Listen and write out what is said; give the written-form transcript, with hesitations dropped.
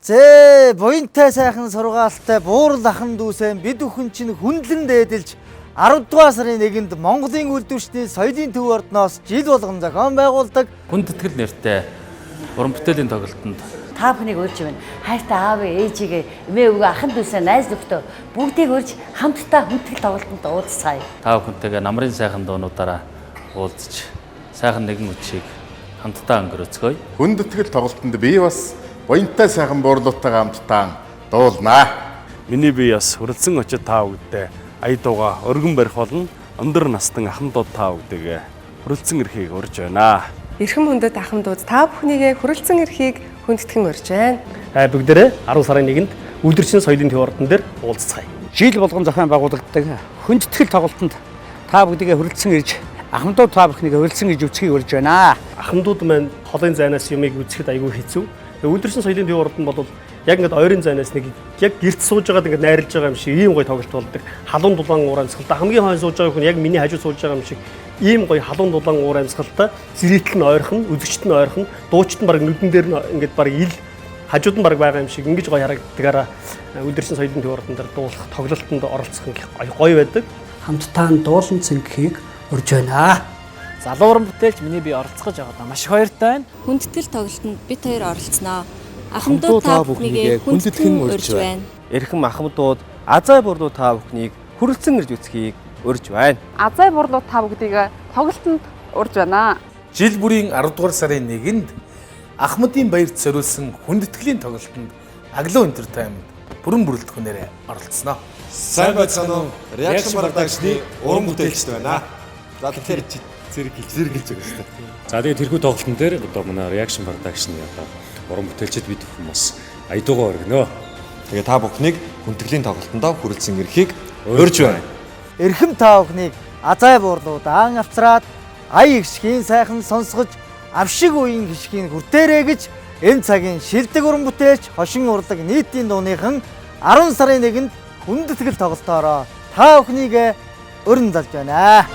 Зээ буянтай сайхан сургаалтай буурал ахан дүүсэн бид бүхэн чинь хүндлэн дээдэлж 10 дугаар сарын 1-нд Монголын үйлдвэрчдийн соёлын төв ордноос жил болгон зохион байгуулдаг Хүндэтгэл нэртэй уран бүтээлийн тоглолтод та бүхнийг урьж байна. Хайртай аав ээжигээ эмээ өвгөө ахын дүүсээ найз нөхдөө бүгдийг урьж хамтдаа хүндэтгэл тоглолтод уулзцаая. та бүхэнтэйгээ намрын сайхан дуунуудаараа уулзч сайхан нэгэн үчиг хамтдаа өнгөрөөцгөөе. Хүндэтгэл тоглолтод би бас буянтай сайхан буурлуудтайгаа хамтдаа дуулнаа. Миний бие бас хүрэлцэн очид та бүгдээ аяадууга өргөн барих болно. Өндөр настан ахмадууд та бүгдээ хүрэлцэн эрхийг урьж байна. Эрхэм хүндэт ахмадууд та бүхнийгээ хүрэлцэн эрхийг хүндэтгэн урьж байна. Бүгдээрээ 10 сарын 1-нд үйлдвэрчдийн соёлын төв ордон дээр уулзцаая. Жил болгон зохион байгуулагддаг хүндэтгэл тоглолтод та бүгдийгээ хүрэлцэн ирж ахмадууд та бүхнийгээ хүрэлцэн ирж үцгийг урьж байна. Ахмадууд маань холын зайнаас юмыг үзэхэд аягүй хэцүү. Үйлдвэрчдийн соёлын төв ордон бол яг ингээд ойрын зайнаас нэг яг гэрт сууж байгаад ингээд найрлаж байгаа юм шиг ийм гоё тоглолт болдог. Халуун дулаан уур амьсгалтай хамгийн хойно сууж байгаа хүн яг миний хажуу сууж байгаа юм шиг ийм гоё халуун дулаан уур амьсгалтай зэрэгтэл нь ойрхон, үзэгчт нь ойрхон, дуучт нь баг нүдэн дээр нь ингээд баг ил хажууд нь баг байгаа юм шиг ингэж гоё харагддагаараа үйлдвэрчдийн соёлын төв ордон дээр дуулах тоглолтод оролцох нь гоё байдаг. Хамтдаа дуулан цэнхийг урьж байна. Залуу уран бүтээлч миний бие оролцож байгаадаа маш их баяртай байна. Хүндэтгэл тоглолтод бид хоёр оролцсноо. Ахмадууд та бүхнийг хүндэтгэн урьж байна. Эрхэм ахмадууд, азай бурлууд та бүхнийг хүрэлцэн ирж үцхийг урьж байна. Азай бурлууд та бүгдийг тоглолтод урьж байна. Жил бүрийн 10 дугаар сарын 1-нд Ахмадын баярт зориулсан хүндэтгэлийн тоглолтод Аглоо Entertainment бүрэн бүрэлдэхүүнээр оролцсноо. Сайн байцгаана уу? Реакшн продакшны уран бүтээлчд байна. За тэгэхээр зэрэг хэлж байгаа шүү дээ. За тэгээд тэрхүү тоглолтын дээр одоо манай реакшн продакшны одоо уран бүтээлчд бид хүмүүс аяадуугаа өргөнөө. Тэгээ та бүхнийг хүндэтгэлийн тоглолтонд хүрэлцэн ирэхийг урьж байна. эрхэм та бүхнийг азай буурлууд аан авцраад ая гიშгийн сайхан сонсгож авшиг үеийн гიშгийг хүртээрэй гэж энэ цагийн шилдэг уран бүтээлч хошин урлаг нийтийн дууныхан 10 сарын 1-нд хүндэтгэл тоглолтоороо та бүхнийг өрн залж байна.